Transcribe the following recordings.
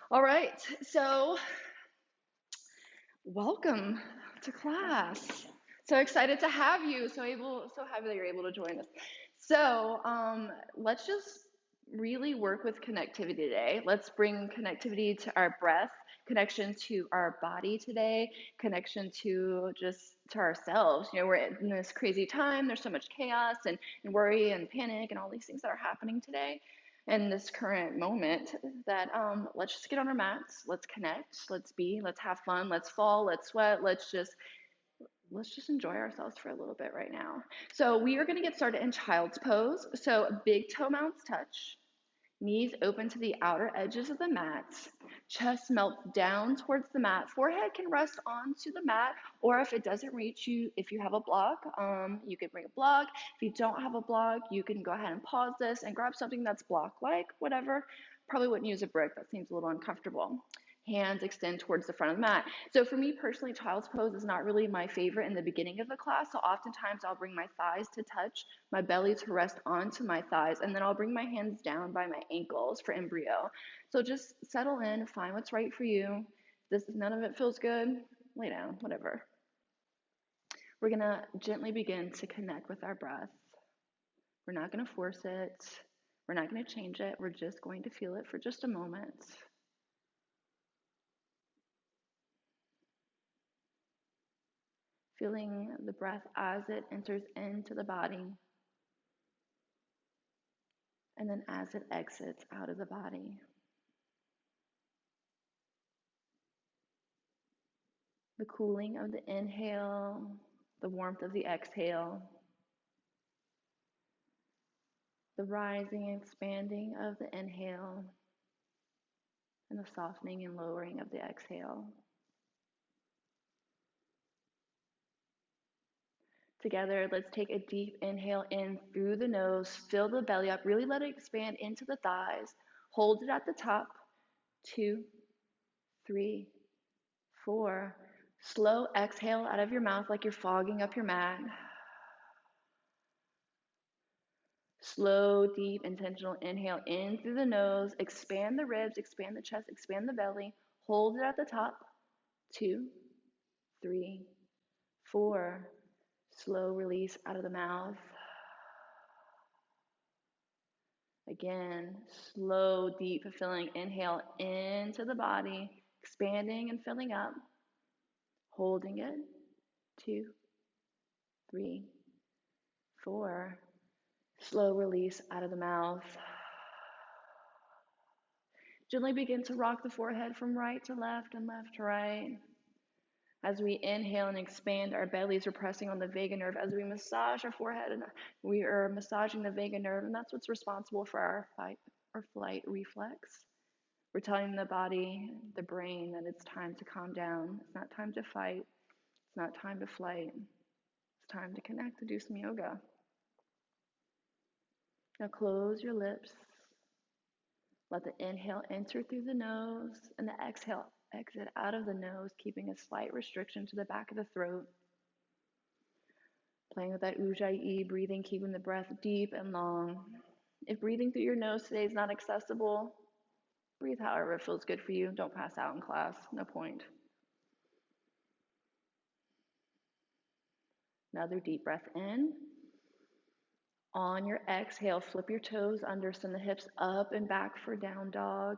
All right, so welcome to class. So excited to have you. So happy that you're able to join us. Let's just really work with connectivity today. Let's bring connectivity to our breath, connection to our body today, connection to just to ourselves. You know, we're in this crazy time. There's so much chaos and worry and panic and all these things that are happening today in this current moment that let's just get on our mats, let's connect, let's have fun, let's fall, let's sweat, let's just enjoy ourselves for a little bit right now. So we are going to get started in child's pose. So big toe mounts touch, knees open to the outer edges of the mat, chest melts down towards the mat, forehead can rest onto the mat, or if it doesn't reach you, if you have a block, you can bring a block. If you don't have a block, you can go ahead and pause this and grab something that's block-like, whatever. Probably wouldn't use a brick, that seems a little uncomfortable. Hands extend towards the front of the mat. So for me personally, child's pose is not really my favorite in the beginning of the class. So oftentimes I'll bring my thighs to touch, my belly to rest onto my thighs, and then I'll bring my hands down by my ankles for embryo. So just settle in, find what's right for you. If none of it feels good, lay down, whatever. We're gonna gently begin to connect with our breath. We're not gonna force it. We're not gonna change it. We're just going to feel it for just a moment. Feeling the breath as it enters into the body, and then as it exits out of the body. The cooling of the inhale, the warmth of the exhale, the rising and expanding of the inhale, and the softening and lowering of the exhale. Together, let's take a deep inhale in through the nose, fill the belly up, really let it expand into the thighs. Hold it at the top. 2, 3, 4. Slow exhale out of your mouth like you're fogging up your mat. Slow, deep, intentional inhale in through the nose. Expand the ribs, expand the chest, expand the belly. Hold it at the top. 2, 3, 4. Slow release out of the mouth. Again, slow, deep, fulfilling inhale into the body, expanding and filling up. Holding it. 2, 3, 4. Slow release out of the mouth. Gently begin to rock the forehead from right to left and left to right. As we inhale and expand our bellies, we're pressing on the vagus nerve. As we massage our forehead, and we are massaging the vagus nerve, and that's what's responsible for our fight or flight reflex. We're telling the body, the brain, that it's time to calm down. It's not time to fight. It's not time to flight. It's time to connect, to do some yoga. Now close your lips. Let the inhale enter through the nose and the exhale exit out of the nose, keeping a slight restriction to the back of the throat. Playing with that ujjayi breathing, keeping the breath deep and long. If breathing through your nose today is not accessible, breathe however it feels good for you. Don't pass out in class, no point. Another deep breath in. On your exhale, flip your toes under, send the hips up and back for down dog.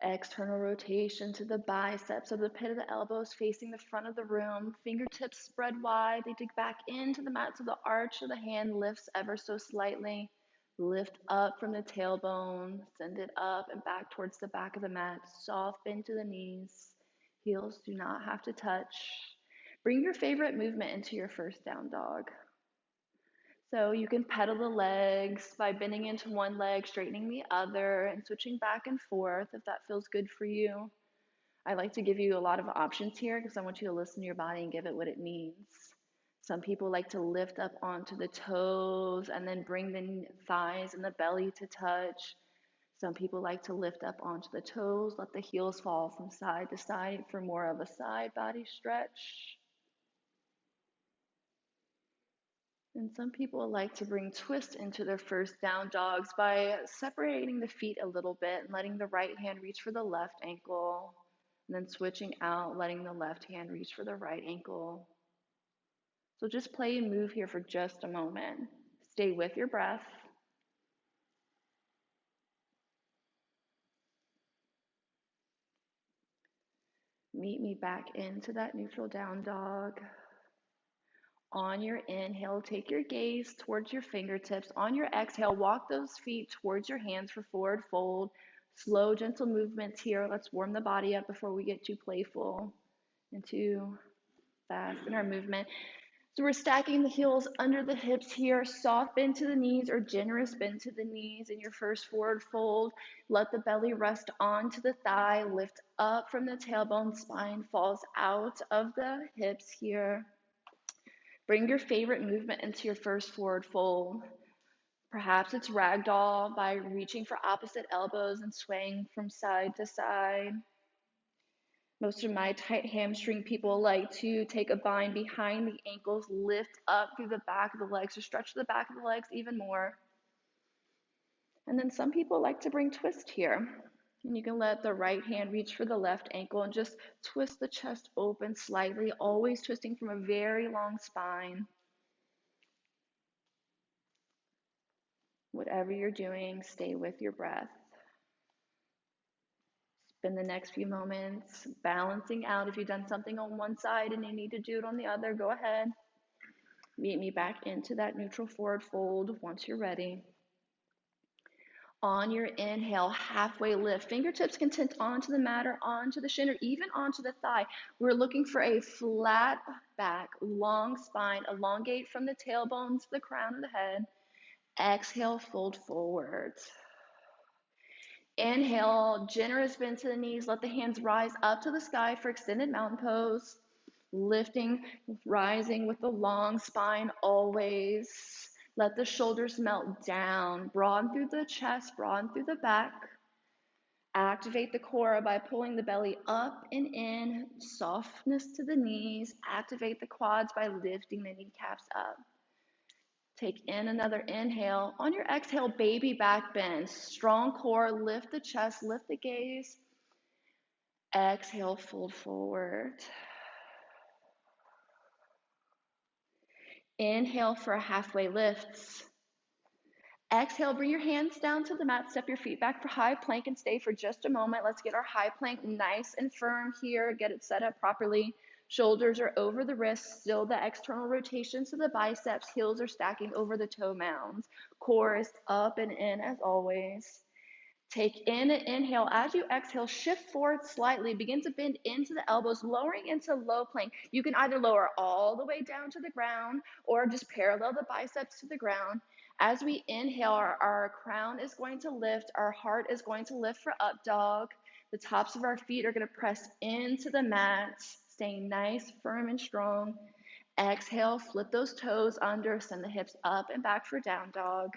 External rotation to the biceps of the pit of the elbows facing the front of the room. Fingertips spread wide. They dig back into the mat so the arch of the hand lifts ever so slightly. Lift up from the tailbone. Send it up and back towards the back of the mat. Soft bend to the knees. Heels do not have to touch. Bring your favorite movement into your first down dog. So you can pedal the legs by bending into one leg, straightening the other, and switching back and forth if that feels good for you. I like to give you a lot of options here because I want you to listen to your body and give it what it needs. Some people like to lift up onto the toes and then bring the thighs and the belly to touch. Some people like to lift up onto the toes, let the heels fall from side to side for more of a side body stretch. And some people like to bring twist into their first down dogs by separating the feet a little bit and letting the right hand reach for the left ankle, and then switching out, letting the left hand reach for the right ankle. So just play and move here for just a moment. Stay with your breath. Meet me back into that neutral down dog. On your inhale, take your gaze towards your fingertips. On your exhale, walk those feet towards your hands for forward fold. Slow, gentle movements here. Let's warm the body up before we get too playful and too fast in our movement. So we're stacking the heels under the hips here. Soft bend to the knees or generous bend to the knees in your first forward fold. Let the belly rest onto the thigh. Lift up from the tailbone. Spine falls out of the hips here. Bring your favorite movement into your first forward fold. Perhaps it's ragdoll by reaching for opposite elbows and swaying from side to side. Most of my tight hamstring people like to take a bind behind the ankles, lift up through the back of the legs, or stretch the back of the legs even more. And then some people like to bring twist here. And you can let the right hand reach for the left ankle and just twist the chest open slightly, always twisting from a very long spine. Whatever you're doing, stay with your breath. Spend the next few moments balancing out. If you've done something on one side and you need to do it on the other, go ahead. Meet me back into that neutral forward fold once you're ready. On your inhale, halfway lift. Fingertips can tint onto the mat or onto the shin or even onto the thigh. We're looking for a flat back, long spine. Elongate from the tailbone to the crown of the head. Exhale, fold forward. Inhale, generous bend to the knees. Let the hands rise up to the sky for extended mountain pose. Lifting, rising with the long spine always. Let the shoulders melt down. Broaden through the chest, broaden through the back. Activate the core by pulling the belly up and in. Softness to the knees. Activate the quads by lifting the kneecaps up. Take in another inhale. On your exhale, baby back bend. Strong core, lift the chest, lift the gaze. Exhale, fold forward. Inhale for a halfway lift. Exhale, bring your hands down to the mat, step your feet back for high plank and stay for just a moment. Let's get our high plank nice and firm here, get it set up properly. Shoulders are over the wrists, still the external rotations to the biceps, heels are stacking over the toe mounds. Core is up and in as always. Take in an inhale. As you exhale, shift forward slightly. Begin to bend into the elbows, lowering into low plank. You can either lower all the way down to the ground or just parallel the biceps to the ground. As we inhale, our crown is going to lift. Our heart is going to lift for up dog. The tops of our feet are going to press into the mat, staying nice, firm, and strong. Exhale, flip those toes under, send the hips up and back for down dog.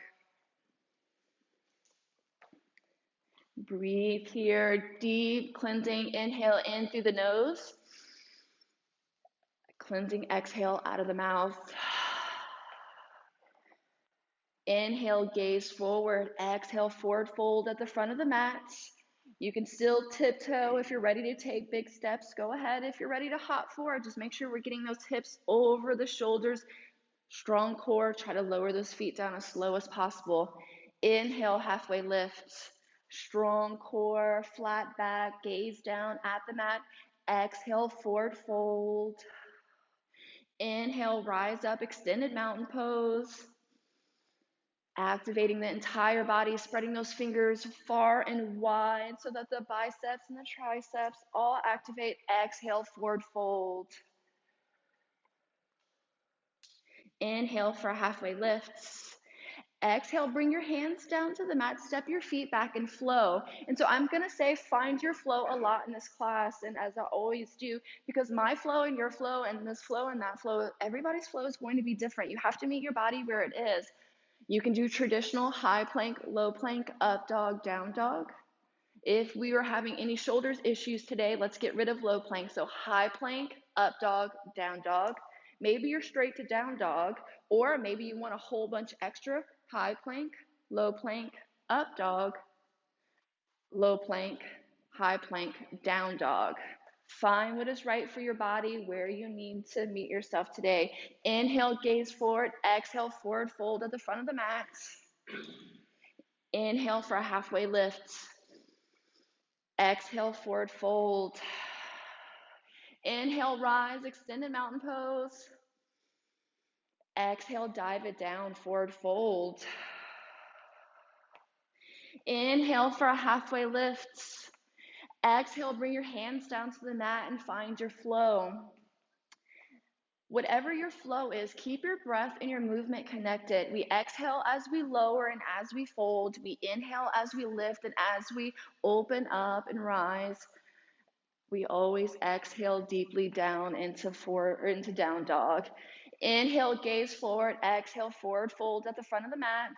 Breathe here, deep cleansing. Inhale in through the nose. Cleansing exhale out of the mouth. Inhale, gaze forward. Exhale, forward fold at the front of the mat. You can still tiptoe if you're ready to take big steps. Go ahead. If you're ready to hop forward, just make sure we're getting those hips over the shoulders. Strong core. Try to lower those feet down as slow as possible. Inhale, halfway lift. Strong core, flat back, gaze down at the mat. Exhale, forward fold. Inhale, rise up, extended mountain pose. Activating the entire body, spreading those fingers far and wide so that the biceps and the triceps all activate. Exhale, forward fold. Inhale for halfway lifts. Exhale, bring your hands down to the mat, step your feet back and flow. And so I'm gonna say find your flow a lot in this class, and as I always do, because my flow and your flow and this flow and that flow, everybody's flow is going to be different. You have to meet your body where it is. You can do traditional high plank, low plank, up dog, down dog. If we are having any shoulders issues today, let's get rid of low plank. So high plank, up dog, down dog. Maybe you're straight to down dog, or maybe you want a whole bunch extra. High plank, low plank, up dog, low plank, high plank, down dog. Find what is right for your body, where you need to meet yourself today. Inhale, gaze forward. Exhale, forward fold at the front of the mat. Inhale for a halfway lift. Exhale, forward fold. Inhale, rise, extended mountain pose. Exhale, dive it down, forward fold. Inhale for a halfway lift. Exhale, bring your hands down to the mat and find your flow. Whatever your flow is, keep your breath and your movement connected. We exhale as we lower and as we fold. We inhale as we lift and as we open up and rise. We always exhale deeply down into down dog. Inhale, gaze forward. Exhale, forward fold at the front of the mat.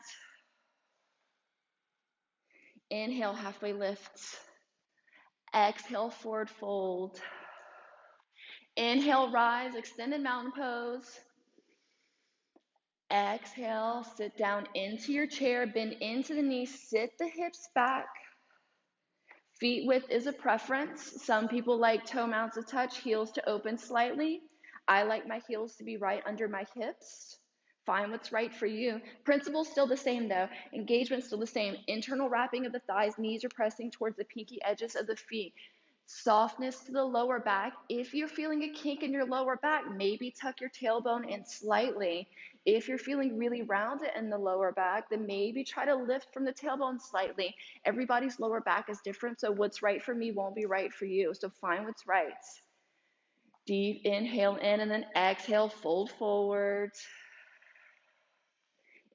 Inhale, halfway lift. Exhale, forward fold. Inhale, rise, extended mountain pose. Exhale, sit down into your chair, bend into the knees, sit the hips back. Feet width is a preference. Some people like toe mounts to touch, heels to open slightly. I like my heels to be right under my hips. Find what's right for you. Principle's still the same though. Engagement's still the same. Internal wrapping of the thighs, knees are pressing towards the pinky edges of the feet. Softness to the lower back. If you're feeling a kink in your lower back, maybe tuck your tailbone in slightly. If you're feeling really rounded in the lower back, then maybe try to lift from the tailbone slightly. Everybody's lower back is different, so what's right for me won't be right for you. So find what's right. Deep inhale in and then exhale, fold forward.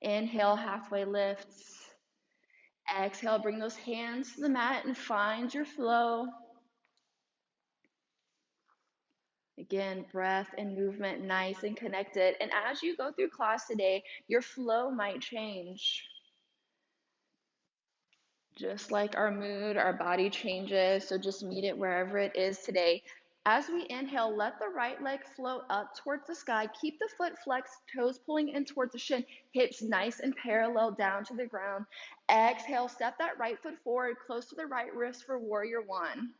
Inhale, halfway lifts. Exhale, bring those hands to the mat and find your flow. Again, breath and movement nice and connected. And as you go through class today, your flow might change. Just like our mood, our body changes. So just meet it wherever it is today. As we inhale, let the right leg float up towards the sky. Keep the foot flexed, toes pulling in towards the shin, hips nice and parallel down to the ground. Exhale, step that right foot forward, close to the right wrist for warrior one.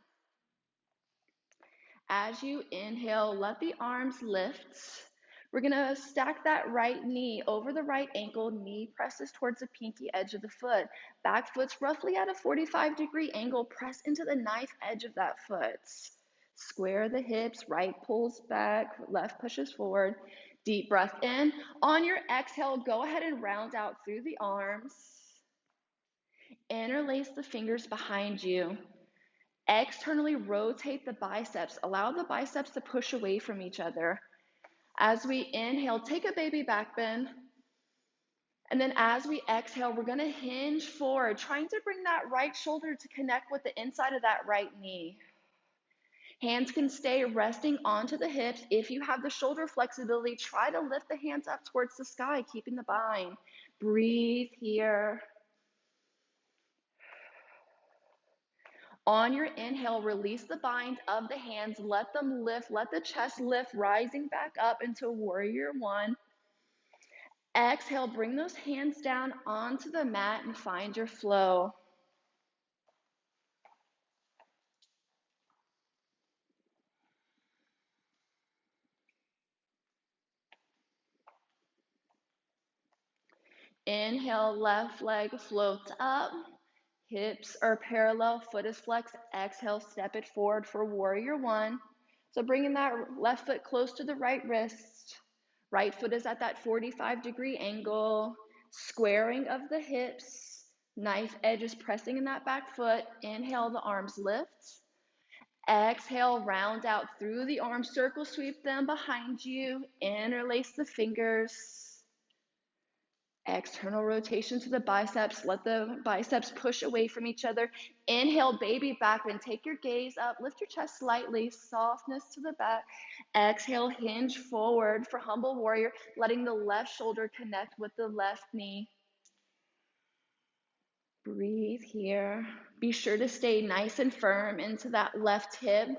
As you inhale, let the arms lift. We're gonna stack that right knee over the right ankle, knee presses towards the pinky edge of the foot. Back foot's roughly at a 45-degree angle, press into the knife edge of that foot. Square the hips, right pulls back, left pushes forward. Deep breath in. On your exhale, go ahead and round out through the arms. Interlace the fingers behind you. Externally rotate the biceps. Allow the biceps to push away from each other. As we inhale, take a baby back bend. And then as we exhale, we're gonna hinge forward, trying to bring that right shoulder to connect with the inside of that right knee. Hands can stay resting onto the hips. If you have the shoulder flexibility, try to lift the hands up towards the sky, keeping the bind. Breathe here. On your inhale, release the bind of the hands. Let them lift. Let the chest lift, rising back up into warrior one. Exhale, bring those hands down onto the mat and find your flow. Inhale, left leg floats up. Hips are parallel, foot is flexed. Exhale, step it forward for warrior one. So bringing that left foot close to the right wrist. Right foot is at that 45-degree angle. Squaring of the hips. Knife edge is pressing in that back foot. Inhale, the arms lift. Exhale, round out through the arms. Circle sweep them behind you. Interlace the fingers. External rotation to the biceps. Let the biceps push away from each other. Inhale, baby back bend. Take your gaze up. Lift your chest slightly. Softness to the back. Exhale, hinge forward for humble warrior, letting the left shoulder connect with the left knee. Breathe here. Be sure to stay nice and firm into that left hip.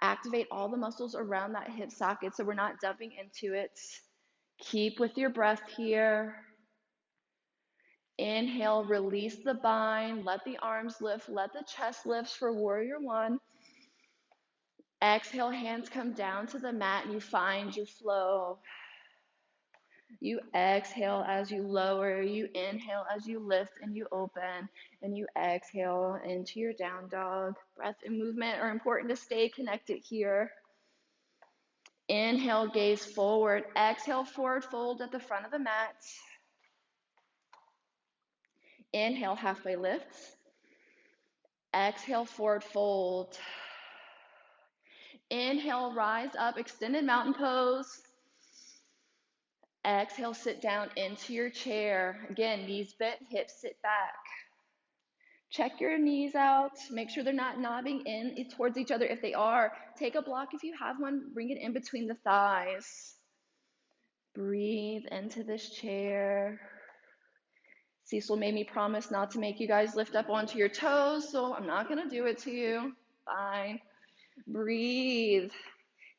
Activate all the muscles around that hip socket so we're not dumping into it. Keep with your breath here. Inhale, release the bind, let the arms lift, let the chest lift for warrior one. Exhale, hands come down to the mat and you find your flow. You exhale as you lower, you inhale as you lift and you open, and you exhale into your down dog. Breath and movement are important to stay connected here. Inhale, gaze forward. Exhale, forward fold at the front of the mat. Inhale, halfway lift. Exhale, forward fold. Inhale, rise up, extended mountain pose. Exhale, sit down into your chair. Again, knees bent, hips sit back. Check your knees out. Make sure they're not knobbing in towards each other. If they are, take a block if you have one. Bring it in between the thighs. Breathe into this chair. Cecil made me promise not to make you guys lift up onto your toes, so I'm not going to do it to you. Fine. Breathe.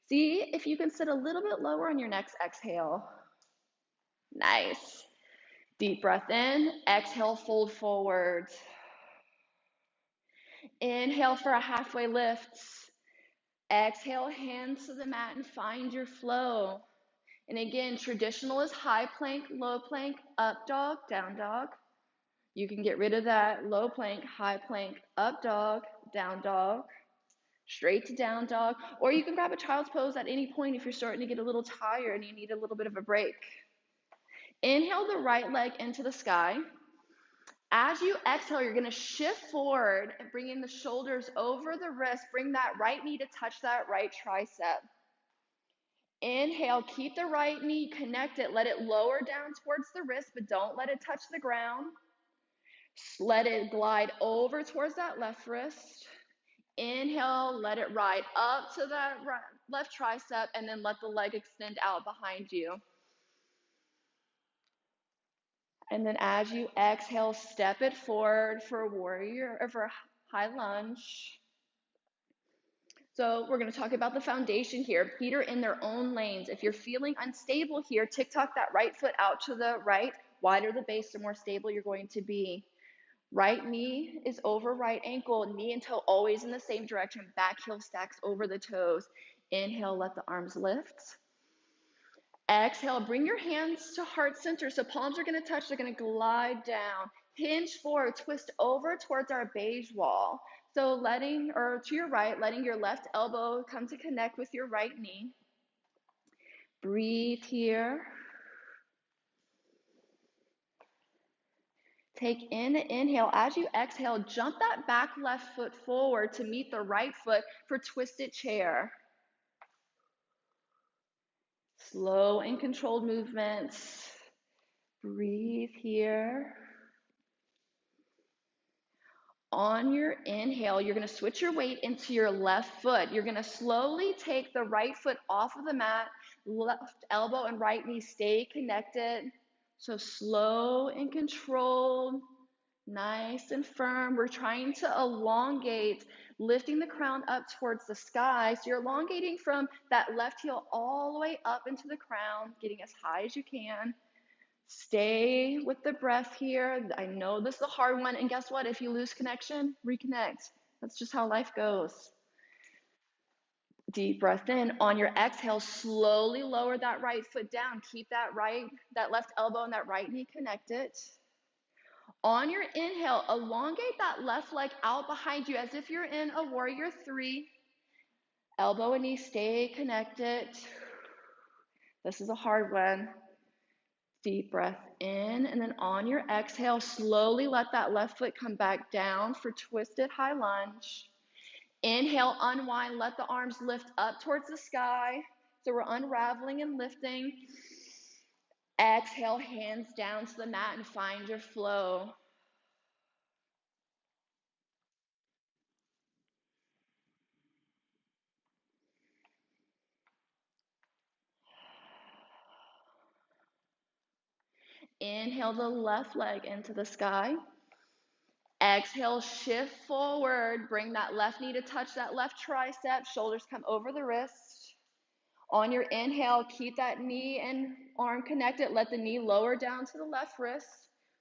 See if you can sit a little bit lower on your next exhale. Nice. Deep breath in. Exhale, fold forward. Inhale for a halfway lift. Exhale, hands to the mat and find your flow. And again, traditional is high plank, low plank, up dog, down dog. You can get rid of that low plank, high plank, up dog, down dog, straight to down dog, or you can grab a child's pose at any point if you're starting to get a little tired and you need a little bit of a break. Inhale the right leg into the sky. As you exhale, you're going to shift forward and bring in the shoulders over the wrist. Bring that right knee to touch that right tricep. Inhale, keep the right knee connected. Let it lower down towards the wrist, but don't let it touch the ground. Let it glide over towards that left wrist. Inhale, let it ride up to that left tricep, and then let the leg extend out behind you. And then as you exhale, step it forward for warrior or for high lunge. So we're going to talk about the foundation here. Feet are in their own lanes. If you're feeling unstable here, tick-tock that right foot out to the right. Wider the base, the more stable you're going to be. Right knee is over right ankle, knee and toe always in the same direction. Back heel stacks over the toes. Inhale, let the arms lift. Exhale, bring your hands to heart center. So palms are going to touch, they're going to glide down. Hinge forward, twist over towards our beige wall. So letting, or to your right, letting your left elbow come to connect with your right knee. Breathe here. Take in the inhale. As you exhale, jump that back left foot forward to meet the right foot for twisted chair. Slow and controlled movements. Breathe here. On your inhale, you're going to switch your weight into your left foot. You're going to slowly take the right foot off of the mat. Left elbow and right knee stay connected. So slow and controlled. Nice and firm. We're trying to elongate, lifting the crown up towards the sky. So you're elongating from that left heel all the way up into the crown, getting as high as you can. Stay with the breath here. I know this is a hard one. And guess what? If you lose connection, reconnect. That's just how life goes. Deep breath in. On your exhale, slowly lower that right foot down. Keep that left elbow and that right knee connected. On your inhale, elongate that left leg out behind you as if you're in a warrior three. Elbow and knee stay connected. This is a hard one. Deep breath in, and then on your exhale, slowly let that left foot come back down for twisted high lunge. Inhale, unwind, let the arms lift up towards the sky. So we're unraveling and lifting. Exhale, hands down to the mat and find your flow. Inhale the left leg into the sky. Exhale, shift forward. Bring that left knee to touch that left tricep. Shoulders come over the wrist. On your inhale, keep that knee and arm connected. Let the knee lower down to the left wrist.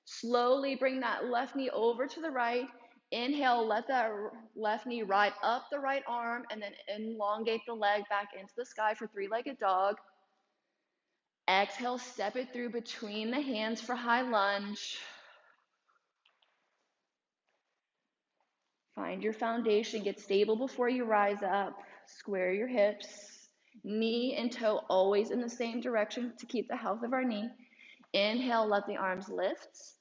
Slowly bring that left knee over to the right. Inhale, let that left knee ride up the right arm, and then elongate the leg back into the sky for three-legged dog. Exhale, step it through between the hands for high lunge. Find your foundation, get stable before you rise up. Square your hips. Knee and toe always in the same direction to keep the health of our knee. Inhale, let the arms lift.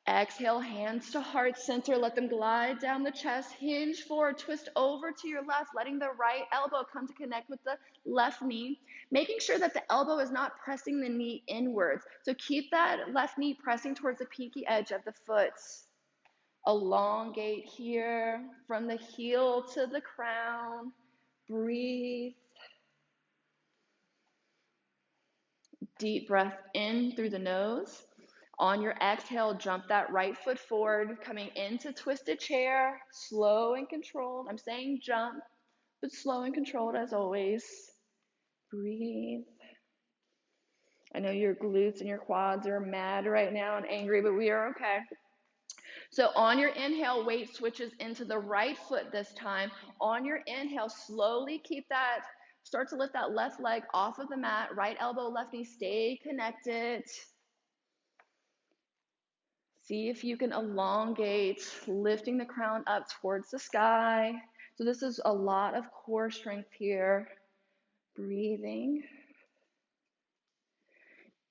Exhale, hands to heart center. Let them glide down the chest. Hinge forward, twist over to your left, letting the right elbow come to connect with the left knee. Making sure that the elbow is not pressing the knee inwards. So keep that left knee pressing towards the pinky edge of the foot. Elongate here from the heel to the crown. Breathe. Deep breath in through the nose. On your exhale, jump that right foot forward, coming into twisted chair, slow and controlled. I'm saying jump, but slow and controlled as always. Breathe. I know your glutes and your quads are mad right now and angry, but we are okay. So on your inhale, weight switches into the right foot this time. On your inhale, slowly keep that, start to lift that left leg off of the mat. Right elbow, left knee, stay connected. See if you can elongate, lifting the crown up towards the sky. So this is a lot of core strength here. Breathing.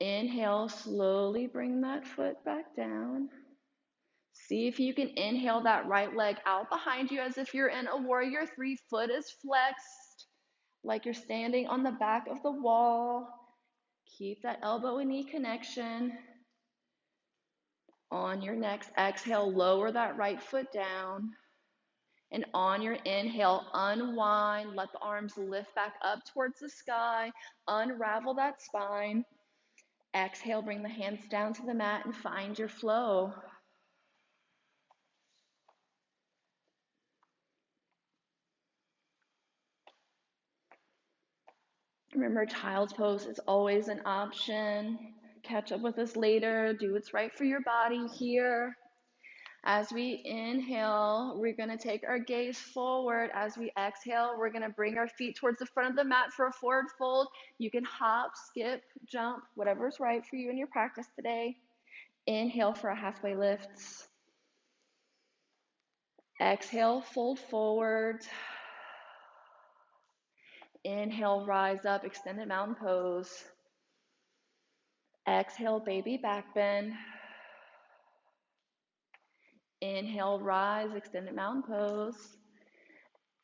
Inhale, slowly bring that foot back down. See if you can inhale that right leg out behind you as if you're in a warrior three. Foot is flexed, like you're standing on the back of the wall. Keep that elbow and knee connection. On your next exhale, lower that right foot down. And on your inhale, unwind. Let the arms lift back up towards the sky. Unravel that spine. Exhale, bring the hands down to the mat and find your flow. Remember, child's pose is always an option. Catch up with us later. Do what's right for your body here. As we inhale, we're going to take our gaze forward. As we exhale, we're going to bring our feet towards the front of the mat for a forward fold. You can hop, skip, jump, whatever's right for you in your practice today. Inhale for a halfway lift. Exhale, fold forward. Inhale, rise up, extended mountain pose. Exhale, baby back bend. Inhale, rise, extended mountain pose.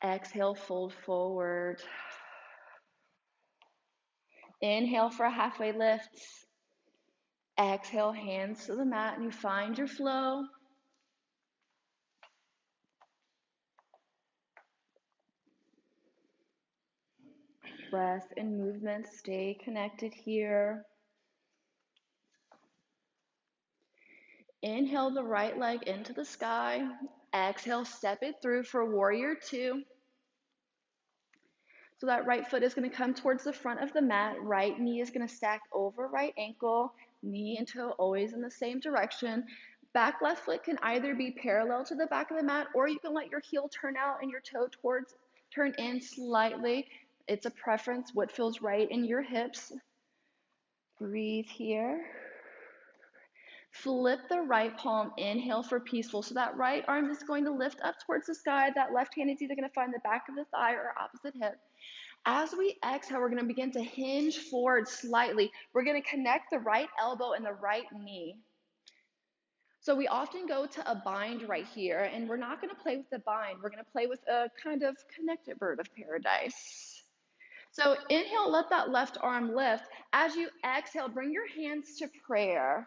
Exhale, fold forward. Inhale for a halfway lift. Exhale, hands to the mat, and you find your flow. Breath and movement, stay connected here. Inhale the right leg into the sky. Exhale, step it through for warrior two. So that right foot is going to come towards the front of the mat. Right knee is going to stack over right ankle. Knee and toe always in the same direction. Back left foot can either be parallel to the back of the mat, or you can let your heel turn out and your toe turn in slightly. It's a preference, what feels right in your hips. Breathe here. Flip the right palm, inhale for peaceful. So that right arm is going to lift up towards the sky. That left hand is either going to find the back of the thigh or opposite hip. As we exhale, we're going to begin to hinge forward slightly. We're going to connect the right elbow and the right knee. So we often go to a bind right here, and we're not going to play with the bind. We're going to play with a kind of connected bird of paradise. So inhale, let that left arm lift. As you exhale, bring your hands to prayer.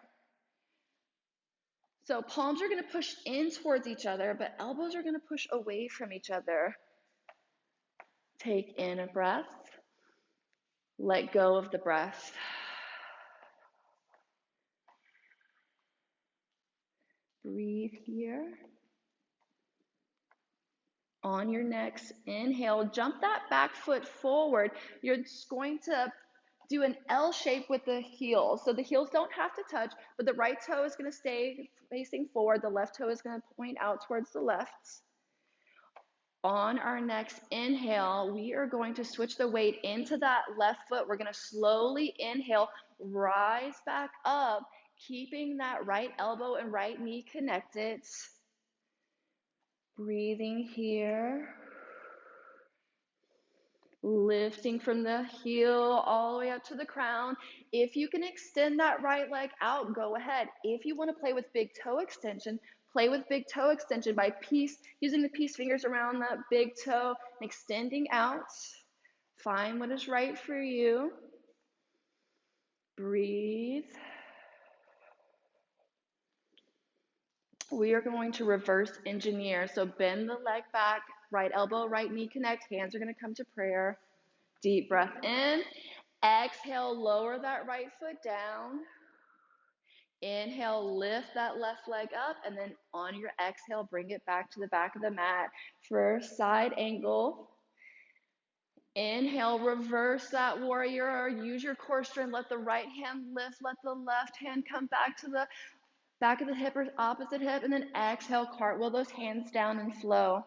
So palms are going to push in towards each other, but elbows are going to push away from each other. Take in a breath. Let go of the breath. Breathe here. On your next inhale, jump that back foot forward. You're just going to do an L shape with the heels. So the heels don't have to touch, but the right toe is going to stay facing forward. The left toe is going to point out towards the left. On our next inhale, we are going to switch the weight into that left foot. We're going to slowly inhale, rise back up, keeping that right elbow and right knee connected. Breathing here. Lifting from the heel all the way up to the crown. If you can extend that right leg out, go ahead. If you want to play with big toe extension, play with big toe extension by using the peace fingers around that big toe and extending out. Find what is right for you. Breathe. We are going to reverse engineer. So bend the leg back, right elbow, right knee connect. Hands are going to come to prayer. Deep breath in. Exhale, lower that right foot down. Inhale, lift that left leg up, and then on your exhale, bring it back to the back of the mat for side angle. Inhale, reverse that warrior. Use your core strength. Let the right hand lift. Let the left hand come back to the back of the hip or opposite hip, and then exhale, cartwheel those hands down and flow.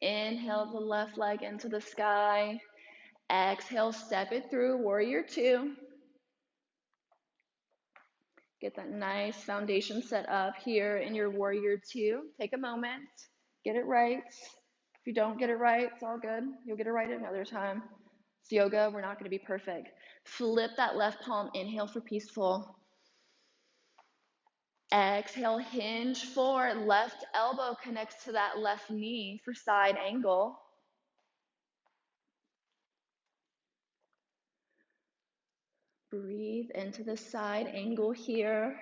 Inhale the left leg into the sky. Exhale, step it through, warrior two. Get that nice foundation set up here in your warrior two. Take a moment, get it right. If you don't get it right, it's all good. You'll get it right another time. It's yoga, we're not going to be perfect. Flip that left palm, inhale for peaceful. Exhale, hinge forward, left elbow connects to that left knee for side angle. Breathe into the side angle here.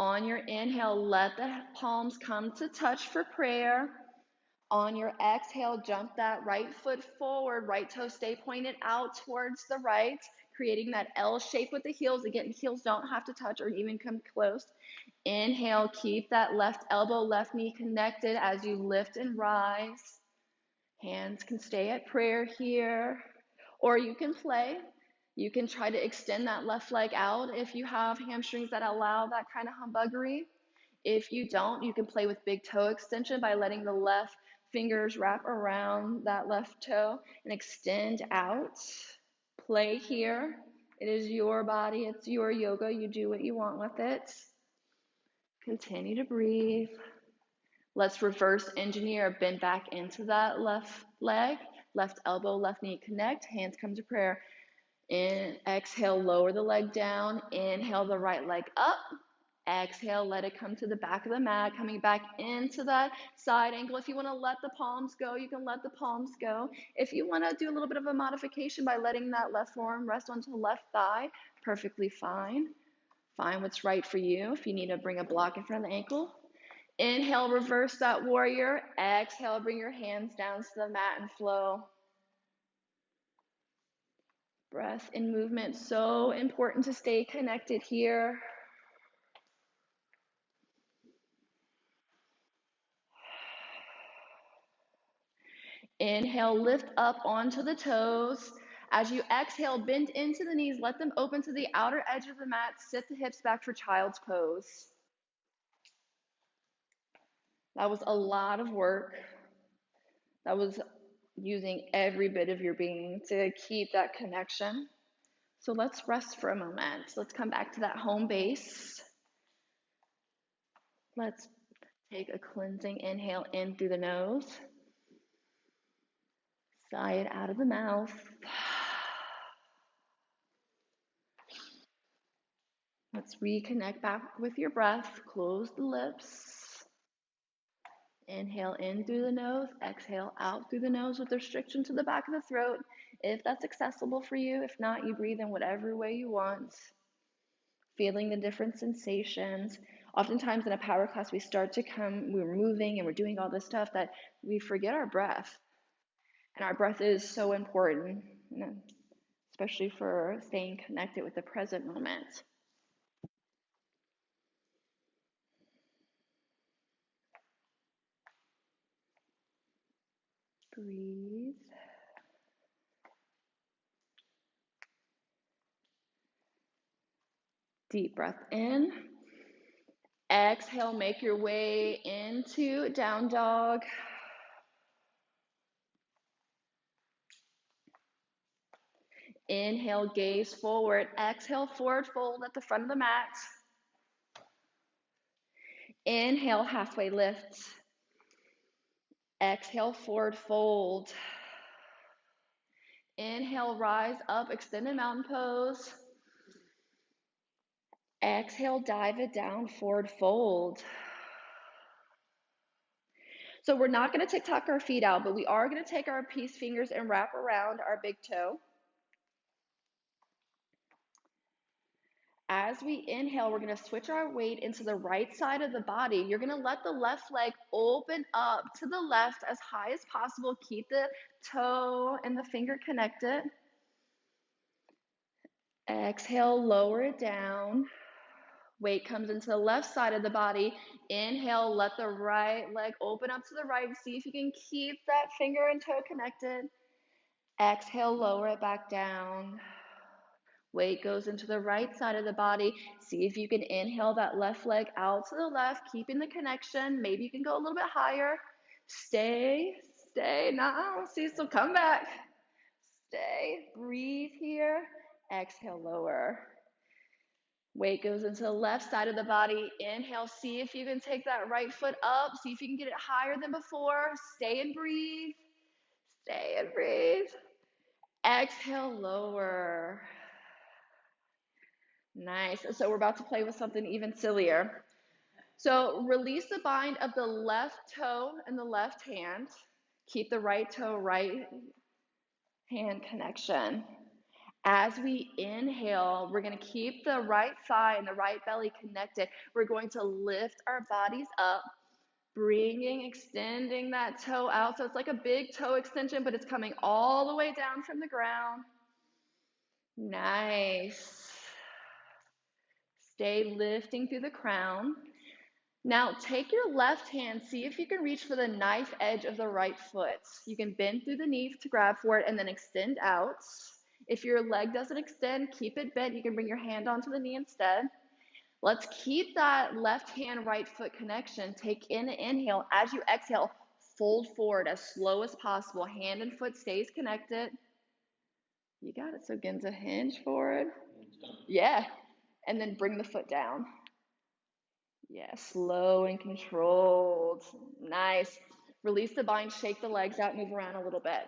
On your inhale, let the palms come to touch for prayer. On your exhale, jump that right foot forward, right toe stay pointed out towards the right, creating that L shape with the heels. Again, heels don't have to touch or even come close. Inhale, keep that left elbow, left knee connected as you lift and rise. Hands can stay at prayer here, or you can play. You can try to extend that left leg out if you have hamstrings that allow that kind of humbuggery. If you don't, you can play with big toe extension by letting the left fingers wrap around that left toe and extend out. Play here. It is your body, it's your yoga. You do what you want with it. Continue to breathe. Let's reverse engineer, bend back into that left leg, left elbow, left knee connect, hands come to prayer. Exhale, lower the leg down. Inhale the right leg up. Exhale, let it come to the back of the mat, coming back into that side angle. If you want to let the palms go, you can let the palms go. If you want to do a little bit of a modification by letting that left forearm rest onto the left thigh, perfectly fine. Find what's right for you. If you need to bring a block in front of the ankle. Inhale, reverse that warrior. Exhale, bring your hands down to the mat and flow. Breath and movement, so important to stay connected here. Inhale, lift up onto the toes. As you exhale, bend into the knees, let them open to the outer edge of the mat. Sit the hips back for child's pose. That was a lot of work. That was using every bit of your being to keep that connection. So let's rest for a moment. Let's come back to that home base. Let's take a cleansing inhale in through the nose. Sigh it out of the mouth. Let's reconnect back with your breath. Close the lips. Inhale in through the nose. Exhale out through the nose with restriction to the back of the throat, if that's accessible for you. If not, you breathe in whatever way you want. Feeling the different sensations. Oftentimes in a power class, we're moving and we're doing all this stuff that we forget our breath. And our breath is so important, especially for staying connected with the present moment. Breathe. Deep breath in. Exhale, make your way into down dog. Inhale, gaze forward. Exhale, forward fold at the front of the mat. Inhale, halfway lift. Exhale, forward fold. Inhale, rise up, extended mountain pose. Exhale, dive it down, forward fold. So we're not going to tick-tock our feet out, but we are going to take our peace fingers and wrap around our big toe. As we inhale, we're going to switch our weight into the right side of the body. You're going to let the left leg open up to the left as high as possible. Keep the toe and the finger connected. Exhale, lower it down. Weight comes into the left side of the body. Inhale, let the right leg open up to the right. See if you can keep that finger and toe connected. Exhale, lower it back down. Weight goes into the right side of the body. See if you can inhale that left leg out to the left, keeping the connection. Maybe you can go a little bit higher. Stay. Now, see, so come back. Stay. Breathe here. Exhale, lower. Weight goes into the left side of the body. Inhale, see if you can take that right foot up. See if you can get it higher than before. Stay and breathe. Stay and breathe. Exhale, lower. Nice. So we're about to play with something even sillier. So release the bind of the left toe and the left hand. Keep the right toe, right hand connection. As we inhale, we're going to keep the right thigh and the right belly connected. We're going to lift our bodies up, extending that toe out. So it's like a big toe extension, but it's coming all the way down from the ground. Nice. Stay lifting through the crown. Now take your left hand, see if you can reach for the knife edge of the right foot. You can bend through the knee to grab for it and then extend out. If your leg doesn't extend, keep it bent. You can bring your hand onto the knee instead. Let's keep that left hand, right foot connection. Take in an inhale. As you exhale, fold forward as slow as possible. Hand and foot stays connected. You got it. So Ginza, hinge forward. Yeah. And then bring the foot down. Yeah, slow and controlled. Nice. Release the bind, shake the legs out, move around a little bit.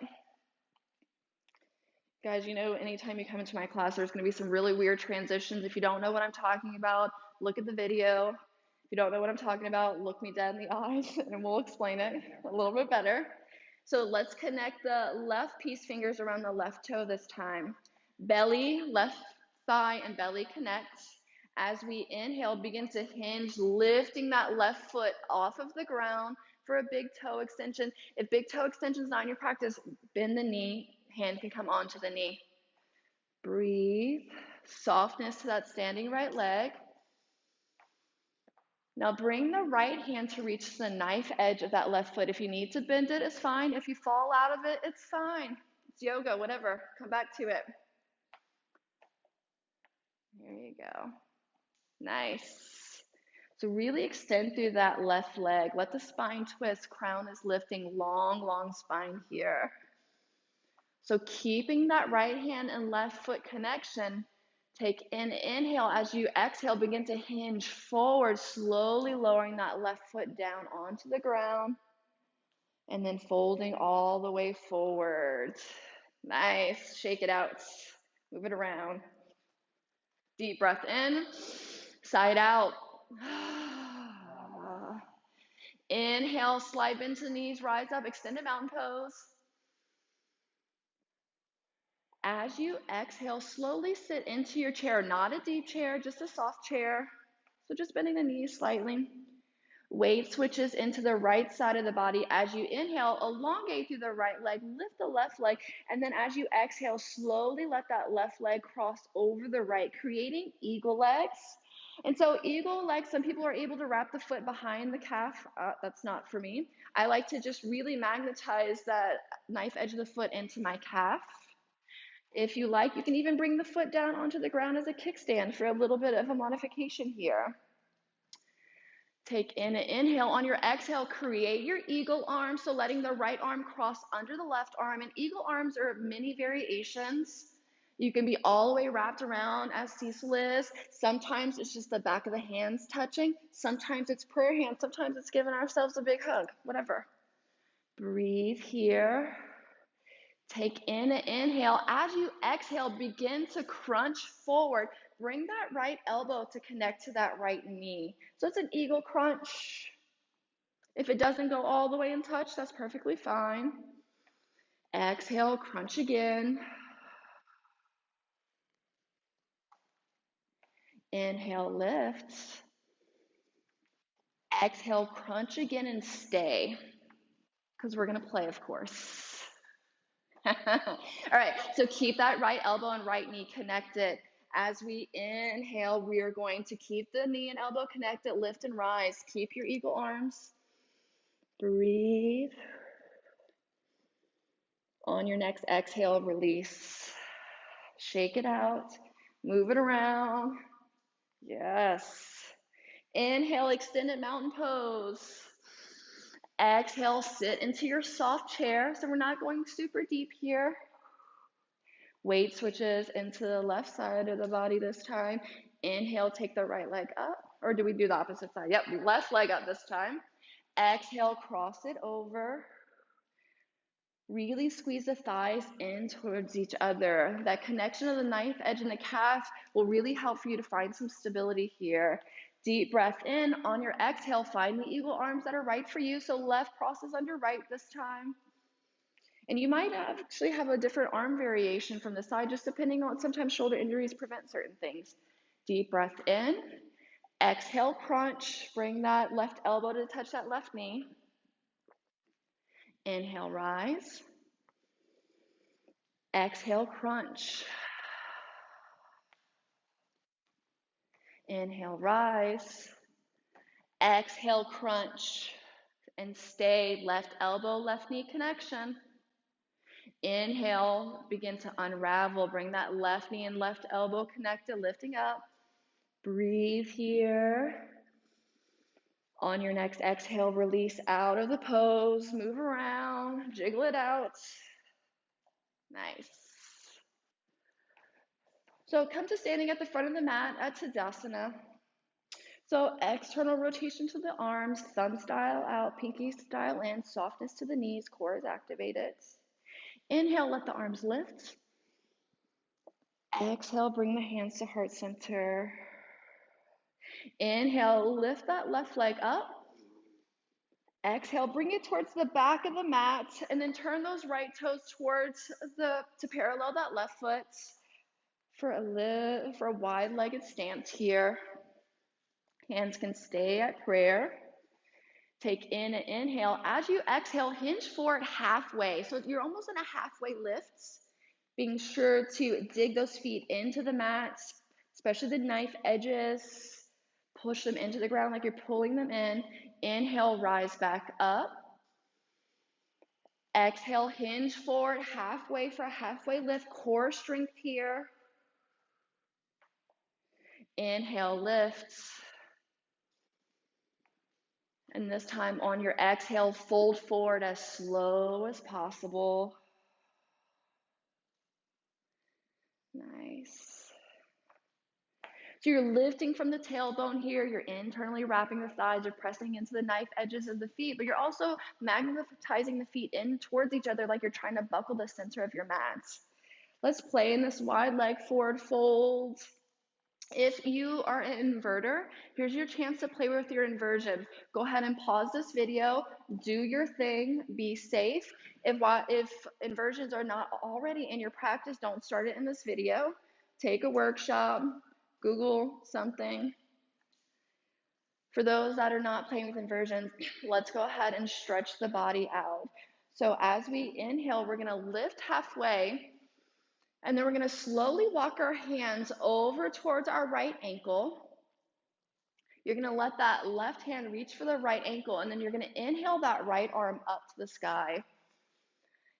Guys, you know, anytime you come into my class, there's going to be some really weird transitions. If you don't know what I'm talking about, look at the video. If you don't know what I'm talking about, look me dead in the eyes and we'll explain it a little bit better. So let's connect the left peace fingers around the left toe this time. Belly, left thigh, and belly connect. As we inhale, begin to hinge, lifting that left foot off of the ground for a big toe extension. If big toe extension is not in your practice, bend the knee. Hand can come onto the knee. Breathe. Softness to that standing right leg. Now bring the right hand to reach the knife edge of that left foot. If you need to bend it, it's fine. If you fall out of it, it's fine. It's yoga, whatever. Come back to it. Here you go. Nice. So really extend through that left leg. Let the spine twist. Crown is lifting. Long, long spine here. So keeping that right hand and left foot connection. Take an inhale. As you exhale, begin to hinge forward, slowly lowering that left foot down onto the ground. And then folding all the way forward. Nice. Shake it out. Move it around. Deep breath in. Side out. Inhale, slide bend to the knees, rise up, extended mountain pose. As you exhale, slowly sit into your chair, not a deep chair, just a soft chair. So just bending the knees slightly. Weight switches into the right side of the body. As you inhale, elongate through the right leg, lift the left leg, and then as you exhale, slowly let that left leg cross over the right, creating eagle legs. And so eagle legs, some people are able to wrap the foot behind the calf. That's not for me. I like to just really magnetize that knife edge of the foot into my calf. If you like, you can even bring the foot down onto the ground as a kickstand for a little bit of a modification here. Take in an inhale. On your exhale, create your eagle arm. So letting the right arm cross under the left arm. And eagle arms are many variations. You can be all the way wrapped around as Cecil is. Sometimes it's just the back of the hands touching. Sometimes it's prayer hands. Sometimes it's giving ourselves a big hug, whatever. Breathe here. Take in an inhale. As you exhale, begin to crunch forward. Bring that right elbow to connect to that right knee. So it's an eagle crunch. If it doesn't go all the way and touch, that's perfectly fine. Exhale, crunch again. Inhale, lift. Exhale, crunch again and stay. Because we're going to play, of course. All right, so keep that right elbow and right knee connected. As we inhale, we are going to keep the knee and elbow connected, lift and rise. Keep your eagle arms. Breathe. On your next exhale, release. Shake it out. Move it around. Yes. Inhale, extended mountain pose. Exhale, sit into your soft chair. So we're not going super deep here. Weight switches into the left side of the body this time. Inhale, take the right leg up. Or do we do the opposite side? Yep, left leg up this time. Exhale, cross it over. Really squeeze the thighs in towards each other. That connection of the knife edge and the calf will really help for you to find some stability here. Deep breath in. On your exhale, find the eagle arms that are right for you. So left crosses under right this time. And you might actually have a different arm variation from the side, just depending on sometimes shoulder injuries prevent certain things. Deep breath in. Exhale, crunch. Bring that left elbow to touch that left knee. Inhale, rise. Exhale, crunch. Inhale, rise. Exhale, crunch. And stay. Left elbow, left knee connection. Inhale, begin to unravel. Bring that left knee and left elbow connected, lifting up. Breathe here. On your next exhale, release out of the pose. Move around, jiggle it out. Nice. So come to standing at the front of the mat at Tadasana. So external rotation to the arms, thumb style out, pinky style in, softness to the knees, core is activated. Inhale, let the arms lift. Exhale, bring the hands to heart center. Inhale, lift that left leg up. Exhale, bring it towards the back of the mat, and then turn those right toes towards to parallel that left foot for a wide-legged stance here. Hands can stay at prayer. Take in an inhale. As you exhale, hinge forward halfway. So you're almost in a halfway lift. Being sure to dig those feet into the mat, especially the knife edges. Push them into the ground like you're pulling them in. Inhale, rise back up. Exhale, hinge forward halfway for a halfway lift. Core strength here. Inhale, lift. And this time on your exhale, fold forward as slow as possible. Nice. So you're lifting from the tailbone here. You're internally wrapping the thighs. You're pressing into the knife edges of the feet, but you're also magnetizing the feet in towards each other like you're trying to buckle the center of your mat. Let's play in this wide leg forward fold. If you are an inverter, here's your chance to play with your inversion. Go ahead and pause this video, do your thing, be safe. If inversions are not already in your practice, don't start it in this video. Take a workshop, Google something, For those that are not playing with inversions, let's go ahead and stretch the body out. So as we inhale, we're going to lift halfway, and then we're going to slowly walk our hands over towards our right ankle. You're going to let that left hand reach for the right ankle, and then you're going to inhale that right arm up to the sky.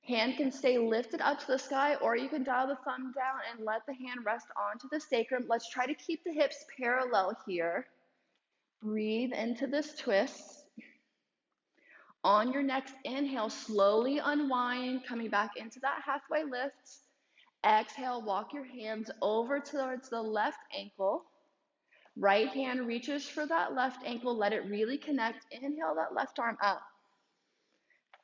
Hand can stay lifted up to the sky, or you can dial the thumb down and let the hand rest onto the sacrum. Let's try to keep the hips parallel here. Breathe into this twist. On your next inhale, slowly unwind, coming back into that halfway lift. Exhale, walk your hands over towards the left ankle. Right hand reaches for that left ankle. Let it really connect. Inhale that left arm up.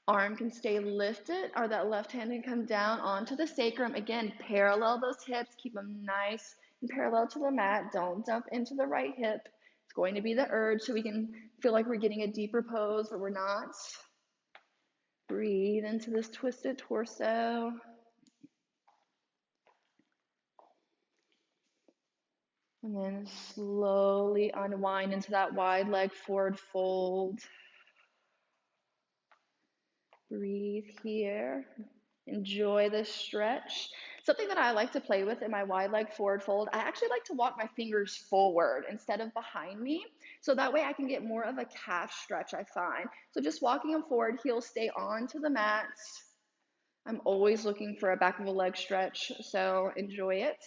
Arm can stay lifted, or that left hand can come down onto the sacrum. Again, parallel those hips. Keep them nice and parallel to the mat. Don't dump into the right hip. It's going to be the urge, so we can feel like we're getting a deeper pose, but we're not. Breathe into this twisted torso. And then slowly unwind into that wide leg forward fold. Breathe here. Enjoy this stretch. Something that I like to play with in my wide leg forward fold, I actually like to walk my fingers forward instead of behind me. So that way I can get more of a calf stretch, I find. So just walking them forward, heels stay onto the mat. I'm always looking for a back of a leg stretch, so enjoy it.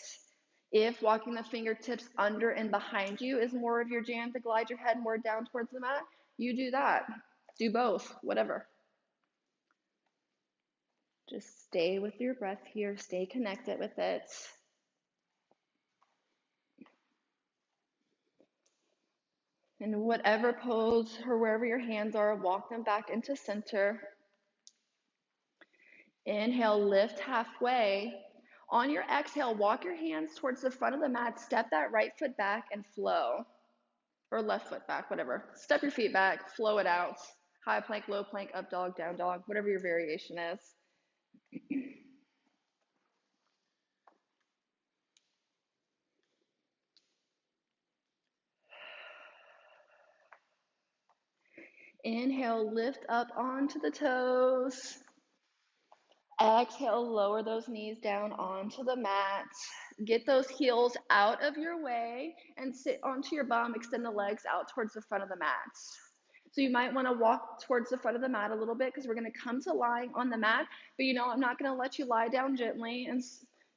If walking the fingertips under and behind you is more of your jam to glide your head more down towards the mat, you do that. Do both, whatever. Just stay with your breath here, stay connected with it. And whatever pose or wherever your hands are, walk them back into center. Inhale, lift halfway. On your exhale, walk your hands towards the front of the mat, step that right foot back and flow. Or left foot back, whatever. Step your feet back, flow it out. High plank, low plank, up dog, down dog, whatever your variation is. Inhale, lift up onto the toes. Exhale, lower those knees down onto the mat. Get those heels out of your way and sit onto your bum. Extend the legs out towards the front of the mat. So you might want to walk towards the front of the mat a little bit because we're going to come to lying on the mat. But I'm not going to let you lie down gently and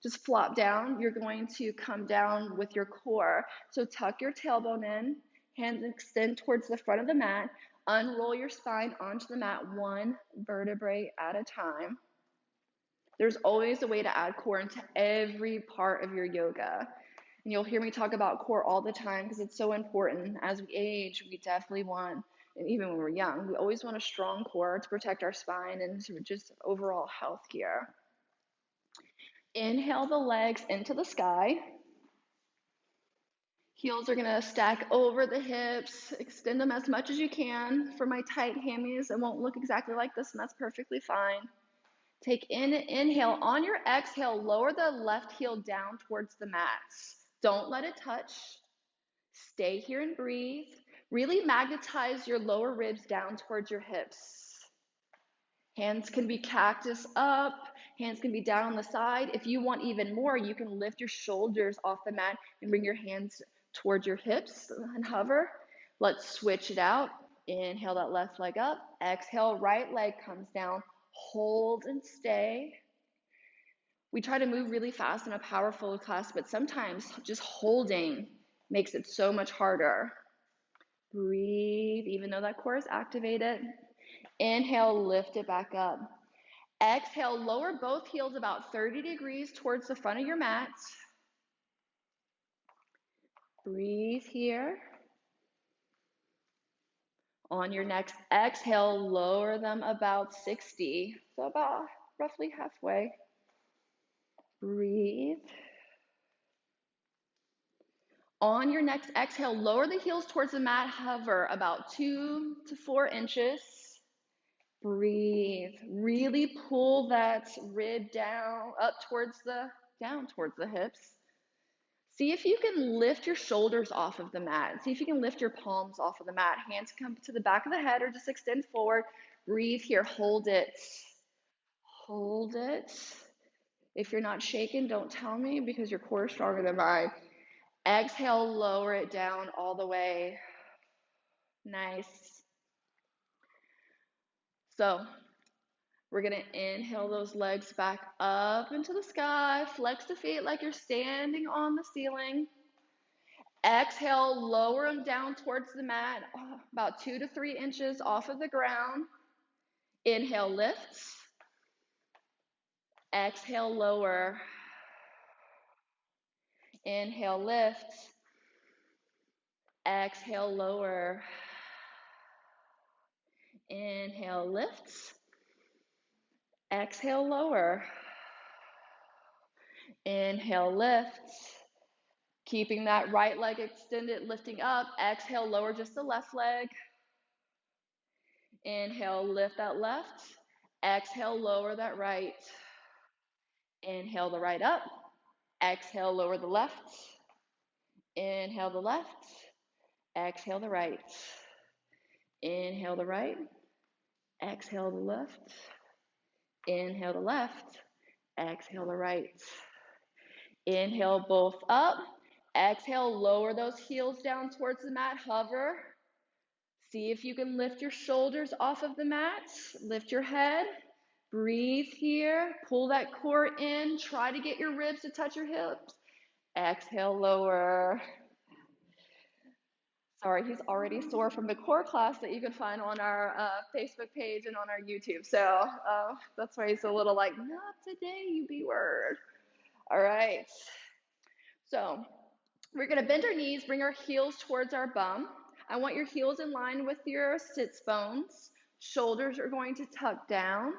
just flop down. You're going to come down with your core. So tuck your tailbone in, hands extend towards the front of the mat. Unroll your spine onto the mat, one vertebrae at a time. There's always a way to add core into every part of your yoga. And you'll hear me talk about core all the time because it's so important. As we age, we definitely want, and even when we're young, we always want a strong core to protect our spine and just overall health gear. Inhale the legs into the sky. Heels are gonna stack over the hips. Extend them as much as you can. For my tight hammies, it won't look exactly like this, and that's perfectly fine. Take inhale. On your exhale, lower the left heel down towards the mat. Don't let it touch. Stay here and breathe. Really magnetize your lower ribs down towards your hips. Hands can be cactus up. Hands can be down on the side. If you want even more, you can lift your shoulders off the mat and bring your hands towards your hips and hover. Let's switch it out. Inhale that left leg up. Exhale, right leg comes down. Hold and stay. We try to move really fast in a powerful class, but sometimes just holding makes it so much harder. Breathe, even though that core is activated. Inhale, lift it back up. Exhale, lower both heels about 30 degrees towards the front of your mat. Breathe here. On your next exhale, lower them about 60, so about roughly halfway. Breathe. On your next exhale, lower the heels towards the mat, hover about 2 to 4 inches. Breathe. Really pull that rib down towards the hips. See if you can lift your shoulders off of the mat. See if you can lift your palms off of the mat. Hands come to the back of the head or just extend forward. Breathe here. Hold it. Hold it. If you're not shaking, don't tell me because your core is stronger than mine. Exhale, lower it down all the way. Nice. So we're going to inhale those legs back up into the sky. Flex the feet like you're standing on the ceiling. Exhale, lower them down towards the mat, about 2 to 3 inches off of the ground. Inhale, lifts. Exhale, lower. Inhale, lifts. Exhale, lower. Inhale, lifts. Exhale, lower. Inhale, lifts. Keeping that right leg extended, lifting up. Exhale, lower just the left leg. Inhale, lift that left. Exhale, lower that right. Inhale the right up. Exhale, lower the left. Inhale the left. Exhale the right. Inhale the right. Exhale the left. Inhale the left. Exhale the right. Inhale both up. Exhale, lower those heels down towards the mat. Hover. See if you can lift your shoulders off of the mat. Lift your head. Breathe here. Pull that core in. Try to get your ribs to touch your hips. Exhale, lower. Sorry, he's already sore from the core class that you can find on our Facebook page and on our YouTube. So that's why he's a little like, not today, you B word. All right. So we're going to bend our knees, bring our heels towards our bum. I want your heels in line with your sits bones. Shoulders are going to tuck down.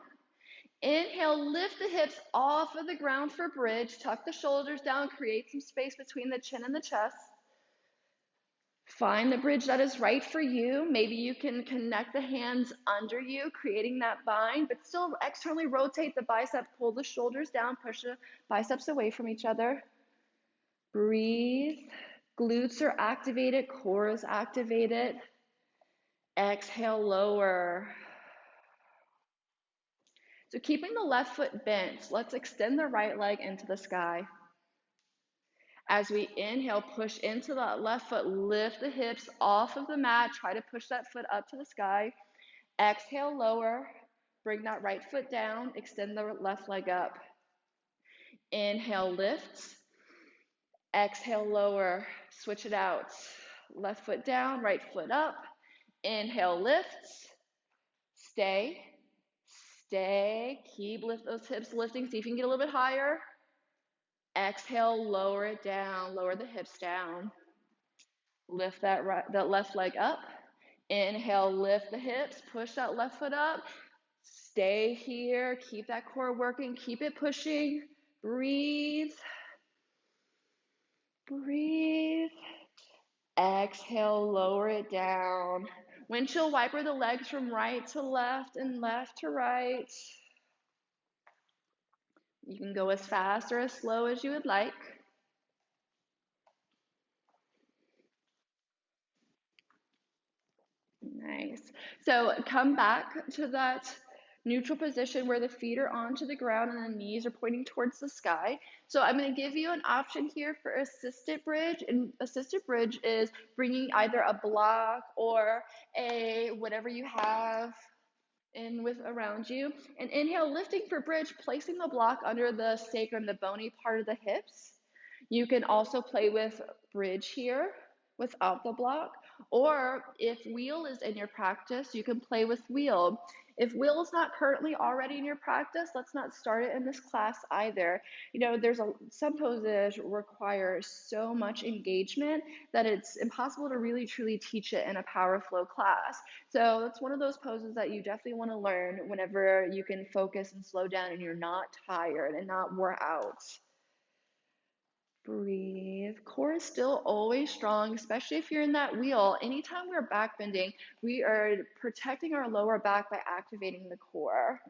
Inhale, lift the hips off of the ground for bridge. Tuck the shoulders down, create some space between the chin and the chest. Find the bridge that is right for you. Maybe you can connect the hands under you, creating that bind, but still externally rotate the bicep, pull the shoulders down, push the biceps away from each other. Breathe. Glutes are activated, core is activated. Exhale, lower. So keeping the left foot bent, let's extend the right leg into the sky. As we inhale, push into the left foot, lift the hips off of the mat, try to push that foot up to the sky. Exhale, lower, bring that right foot down, extend the left leg up. Inhale, lift. Exhale, lower, switch it out. Left foot down, right foot up. Inhale, lift. Stay, stay, keep lift those hips lifting, see if you can get a little bit higher. Exhale, lower it down, lower the hips down. Lift that left leg up. Inhale, lift the hips, push that left foot up. Stay here, keep that core working, keep it pushing. Breathe. Breathe. Exhale, lower it down. Windshield wiper the legs from right to left and left to right. You can go as fast or as slow as you would like. Nice. So come back to that neutral position where the feet are onto the ground and the knees are pointing towards the sky. So I'm going to give you an option here for assisted bridge. And assisted bridge is bringing either a block or a whatever you have in with around you. And inhale, lifting for bridge, placing the block under the sacrum, the bony part of the hips. You can also play with bridge here without the block. Or if wheel is in your practice, you can play with wheel. If wheel is not currently already in your practice, let's not start it in this class either. You know, some poses require so much engagement that it's impossible to really truly teach it in a power flow class. So that's one of those poses that you definitely want to learn whenever you can focus and slow down and you're not tired and not wore out. Breathe. Core is still always strong, especially if you're in that wheel. Anytime we're back bending, we are protecting our lower back by activating the core.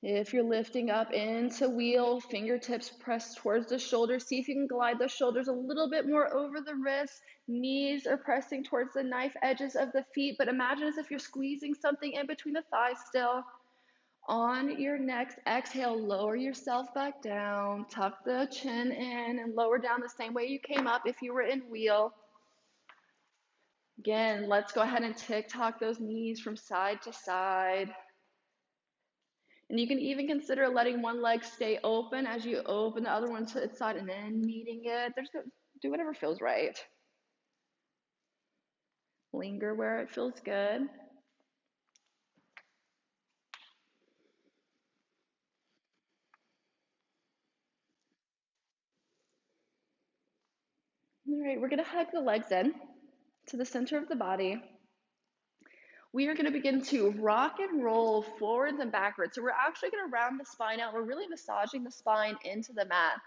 If you're lifting up into wheel, fingertips press towards the shoulders. See if you can glide the shoulders a little bit more over the wrists. Knees are pressing towards the knife edges of the feet, but imagine as if you're squeezing something in between the thighs still. On your next exhale, lower yourself back down. Tuck the chin in and lower down the same way you came up if you were in wheel. Again, let's go ahead and tick-tock those knees from side to side. And you can even consider letting one leg stay open as you open the other one to its side and then kneading it. Do whatever feels right. Linger where it feels good. All right, we're gonna hug the legs in to the center of the body. We are going to begin to rock and roll forwards and backwards. So we're actually going to round the spine out. We're really massaging the spine into the mat.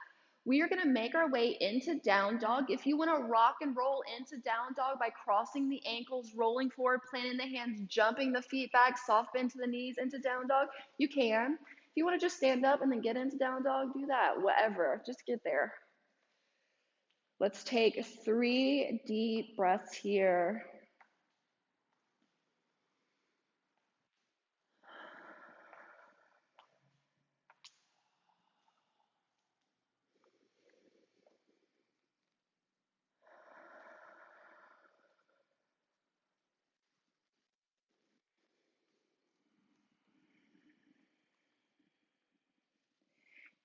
We are going to make our way into down dog. If you want to rock and roll into down dog by crossing the ankles, rolling forward, planting the hands, jumping the feet back, soft bend to the knees into down dog, you can. If you want to just stand up and then get into down dog, do that. Whatever, just get there. Let's take 3 deep breaths here.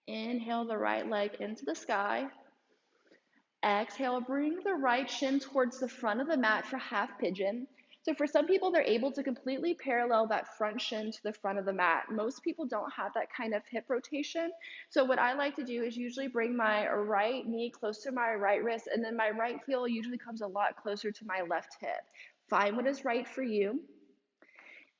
Inhale the right leg into the sky. Exhale, bring the right shin towards the front of the mat for half pigeon. So for some people, they're able to completely parallel that front shin to the front of the mat. Most people don't have that kind of hip rotation. So what I like to do is usually bring my right knee close to my right wrist, and then my right heel usually comes a lot closer to my left hip. Find what is right for you.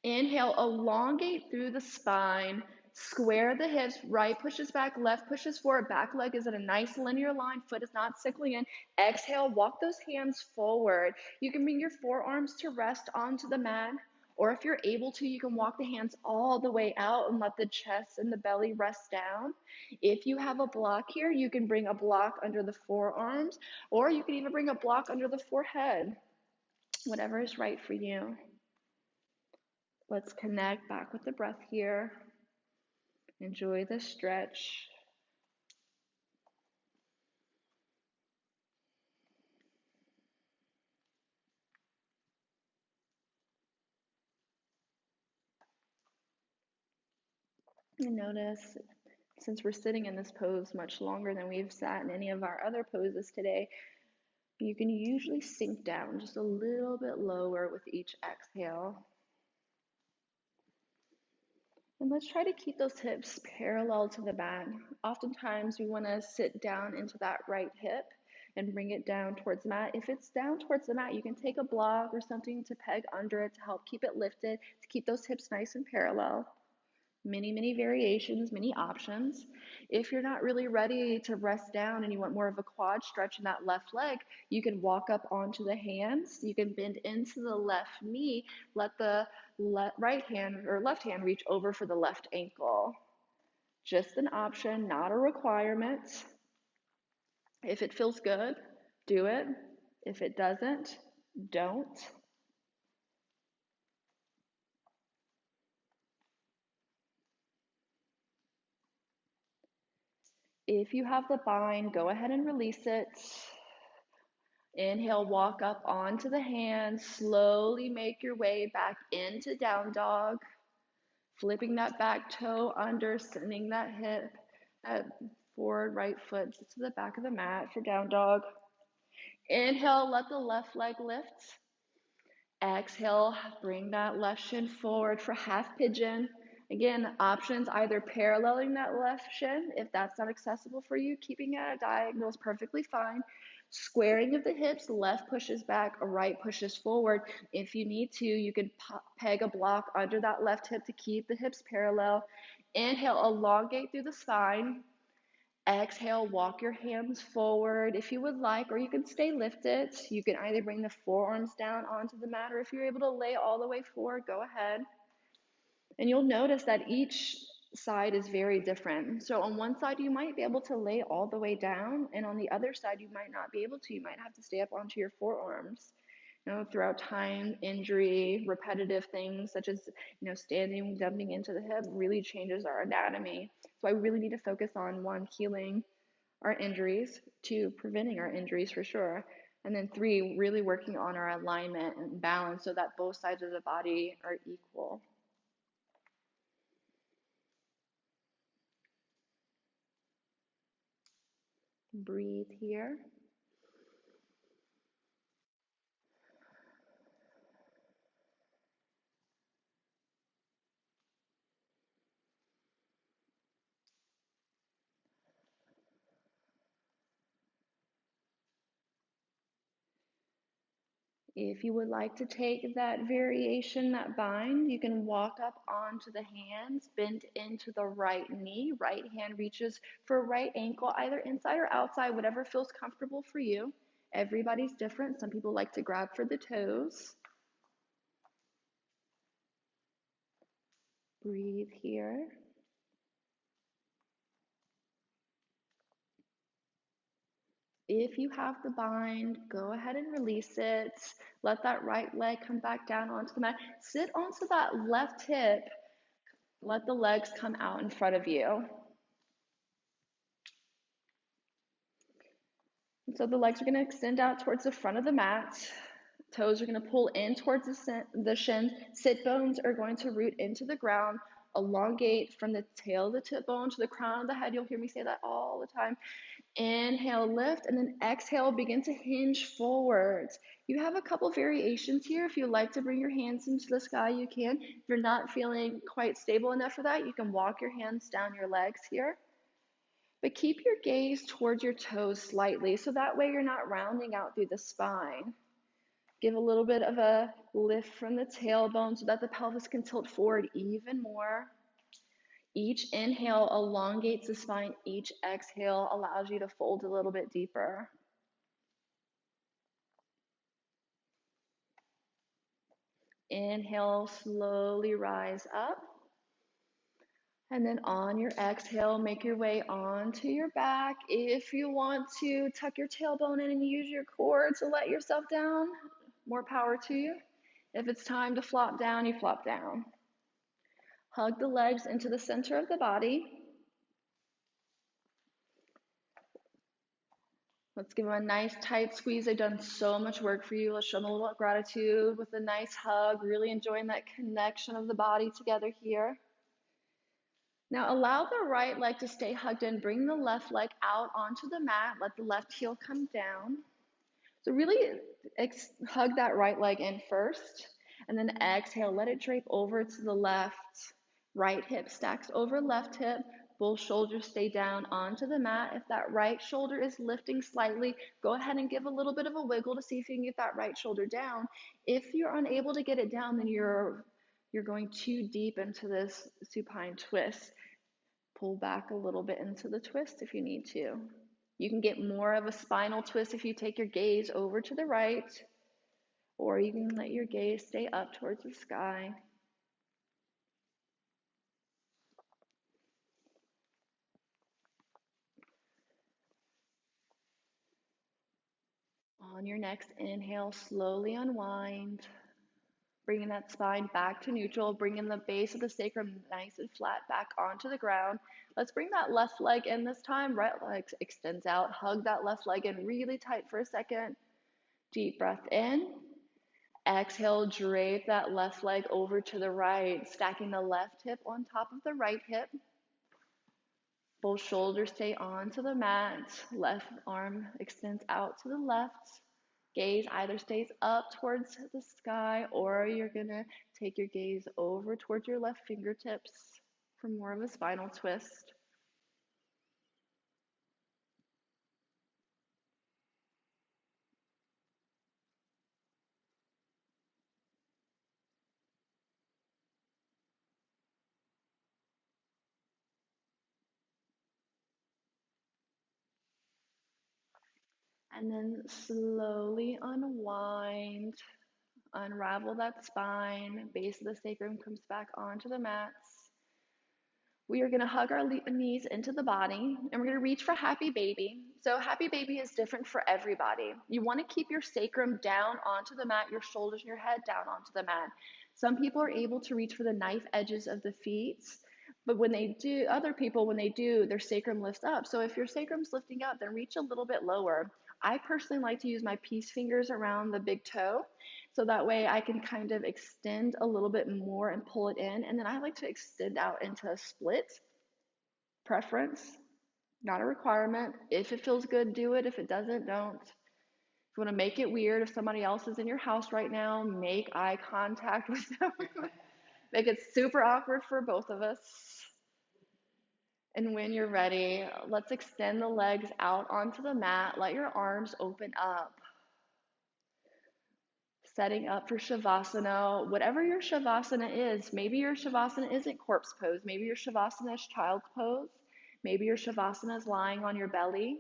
Inhale, elongate through the spine. Square the hips, right pushes back, left pushes forward, back leg is in a nice linear line, foot is not sickling in. Exhale, walk those hands forward. You can bring your forearms to rest onto the mat, or if you're able to, you can walk the hands all the way out and let the chest and the belly rest down. If you have a block here, you can bring a block under the forearms, or you can even bring a block under the forehead, whatever is right for you. Let's connect back with the breath here. Enjoy the stretch. And notice, since we're sitting in this pose much longer than we've sat in any of our other poses today, you can usually sink down just a little bit lower with each exhale. And let's try to keep those hips parallel to the mat. Oftentimes we want to sit down into that right hip and bring it down towards the mat. If it's down towards the mat, you can take a block or something to peg under it to help keep it lifted, to keep those hips nice and parallel. Many variations, many options. If you're not really ready to rest down and you want more of a quad stretch in that left leg, you can walk up onto the hands. You can bend into the left knee, let the right hand or left hand reach over for the left ankle. Just an option, not a requirement. If it feels good, do it. If it doesn't, don't. If you have the bind, go ahead and release it. Inhale, walk up onto the hands. Slowly make your way back into down dog. Flipping that back toe under, sending that hip, that forward right foot to the back of the mat for down dog. Inhale, let the left leg lift. Exhale, bring that left shin forward for half pigeon. Again, options either paralleling that left shin, if that's not accessible for you, keeping it at a diagonal is perfectly fine. Squaring of the hips, left pushes back, right pushes forward. If you need to, you can peg a block under that left hip to keep the hips parallel. Inhale, elongate through the spine. Exhale, walk your hands forward if you would like, or you can stay lifted. You can either bring the forearms down onto the mat, or if you're able to lay all the way forward, go ahead. And you'll notice that each side is very different. So on one side, you might be able to lay all the way down, and on the other side, you might not be able to. You might have to stay up onto your forearms. Throughout time, injury, repetitive things such as, standing, dumping into the hip really changes our anatomy. So I really need to focus on one, healing our injuries, two, preventing our injuries for sure, and then three, really working on our alignment and balance so that both sides of the body are equal. Breathe here. If you would like to take that variation, that bind, you can walk up onto the hands, bend into the right knee, right hand reaches for right ankle, either inside or outside, whatever feels comfortable for you. Everybody's different. Some people like to grab for the toes. Breathe here. If you have the bind, go ahead and release it. Let that right leg come back down onto the mat. Sit onto that left hip. Let the legs come out in front of you. And so the legs are going to extend out towards the front of the mat. Toes are going to pull in towards the shins. Sit bones are going to root into the ground. Elongate from the tail of the tip bone to the crown of the head. You'll hear me say that all the time. Inhale, lift, and then exhale, begin to hinge forwards. You have a couple variations here. If you like to bring your hands into the sky, you can. If you're not feeling quite stable enough for that, you can walk your hands down your legs here. But keep your gaze towards your toes slightly, so that way you're not rounding out through the spine. Give a little bit of a lift from the tailbone so that the pelvis can tilt forward even more. Each inhale elongates the spine. Each exhale allows you to fold a little bit deeper. Inhale, slowly rise up. And then on your exhale, make your way onto your back. If you want to tuck your tailbone in and use your core to let yourself down, more power to you. If it's time to flop down, you flop down. Hug the legs into the center of the body. Let's give them a nice tight squeeze. They've done so much work for you. Let's show them a little gratitude with a nice hug, really enjoying that connection of the body together here. Now allow the right leg to stay hugged in. Bring the left leg out onto the mat. Let the left heel come down. So really hug that right leg in first, and then exhale. Let it drape over to the left. Right hip stacks over left hip. Both shoulders stay down onto the mat. If that right shoulder is lifting slightly, go ahead and give a little bit of a wiggle to see if you can get that right shoulder down. If you're unable to get it down, then you're going too deep into this supine twist. Pull back a little bit into the twist if you need to. You can get more of a spinal twist if you take your gaze over to the right, or you can let your gaze stay up towards the sky. On your next inhale, slowly unwind, bringing that spine back to neutral, bringing the base of the sacrum nice and flat back onto the ground. Let's bring that left leg in this time. Right leg extends out. Hug that left leg in really tight for a second. Deep breath in. Exhale, drape that left leg over to the right, stacking the left hip on top of the right hip. Both shoulders stay onto the mat. Left arm extends out to the left. Gaze either stays up towards the sky, or you're gonna take your gaze over towards your left fingertips for more of a spinal twist. And then slowly unwind, unravel that spine, base of the sacrum comes back onto the mats. We are going to hug our knees into the body and we're going to reach for happy baby. So, happy baby is different for everybody. You want to keep your sacrum down onto the mat, your shoulders and your head down onto the mat. Some people are able to reach for the knife edges of the feet, but when they do, other people, when they do, their sacrum lifts up. So, if your sacrum's lifting up, then reach a little bit lower. I personally like to use my peace fingers around the big toe so that way I can kind of extend a little bit more and pull it in. And then I like to extend out into a split. Preference, not a requirement. If it feels good, do it. If it doesn't, don't. If you want to make it weird, if somebody else is in your house right now, make eye contact with them. Make it super awkward for both of us. And when you're ready, let's extend the legs out onto the mat. Let your arms open up. Setting up for Shavasana, whatever your Shavasana is. Maybe your Shavasana isn't corpse pose. Maybe your Shavasana is child's pose. Maybe your Shavasana is lying on your belly.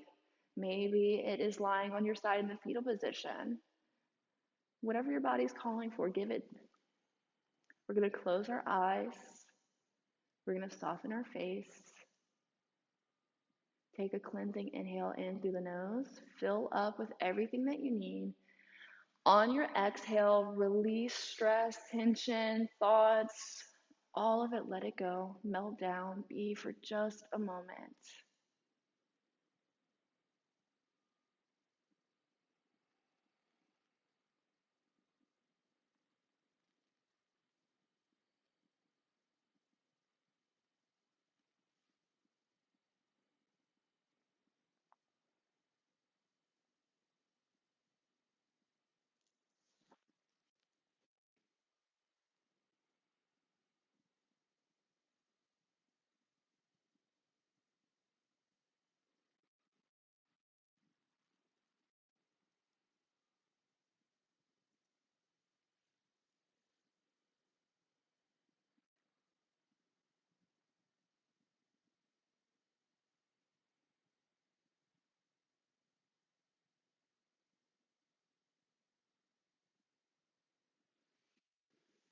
Maybe it is lying on your side in the fetal position. Whatever your body's calling for, give it. We're going to close our eyes. We're going to soften our face. Take a cleansing inhale in through the nose. Fill up with everything that you need. On your exhale, release stress, tension, thoughts, all of it, let it go, melt down, be for just a moment.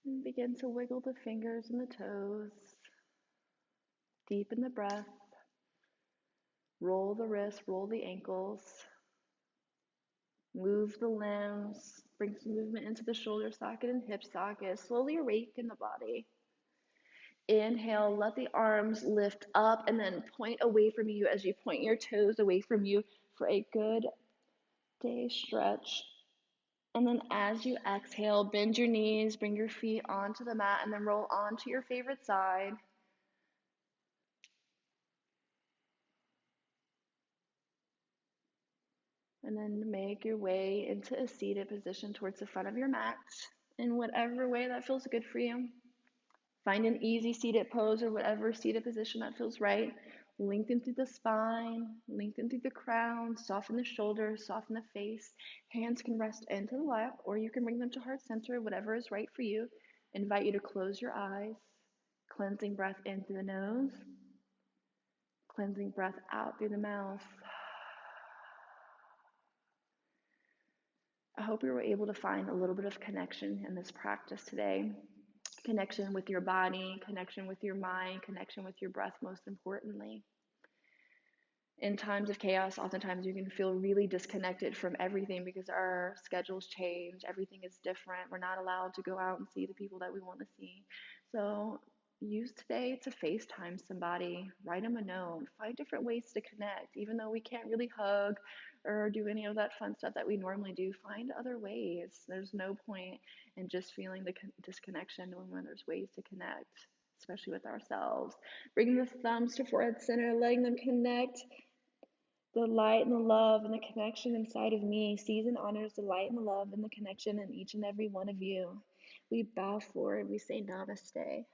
And begin to wiggle the fingers and the toes. Deepen the breath. Roll the wrists, roll the ankles. Move the limbs. Bring some movement into the shoulder socket and hip socket. Slowly awaken the body. Inhale, let the arms lift up and then point away from you as you point your toes away from you for a good day stretch. And then as you exhale, bend your knees, bring your feet onto the mat, and then roll onto your favorite side. And then make your way into a seated position towards the front of your mat in whatever way that feels good for you. Find an easy seated pose or whatever seated position that feels right. Lengthen through the spine, lengthen through the crown, soften the shoulders, soften the face. Hands can rest into the lap or you can bring them to heart center, whatever is right for you. Invite you to close your eyes. Cleansing breath in through the nose. Cleansing breath out through the mouth. I hope you were able to find a little bit of connection in this practice today. Connection with your body, connection with your mind, connection with your breath, most importantly. In times of chaos, oftentimes you can feel really disconnected from everything because our schedules change, everything is different. We're not allowed to go out and see the people that we want to see. So use today to FaceTime somebody, write them a note, find different ways to connect. Even though we can't really hug or do any of that fun stuff that we normally do, find other ways. There's no point in just feeling the disconnection when there's ways to connect, especially with ourselves. Bring the thumbs to forehead center, letting them connect. The light and the love and the connection inside of me sees and honors the light and the love and the connection in each and every one of you. We bow forward, we say namaste.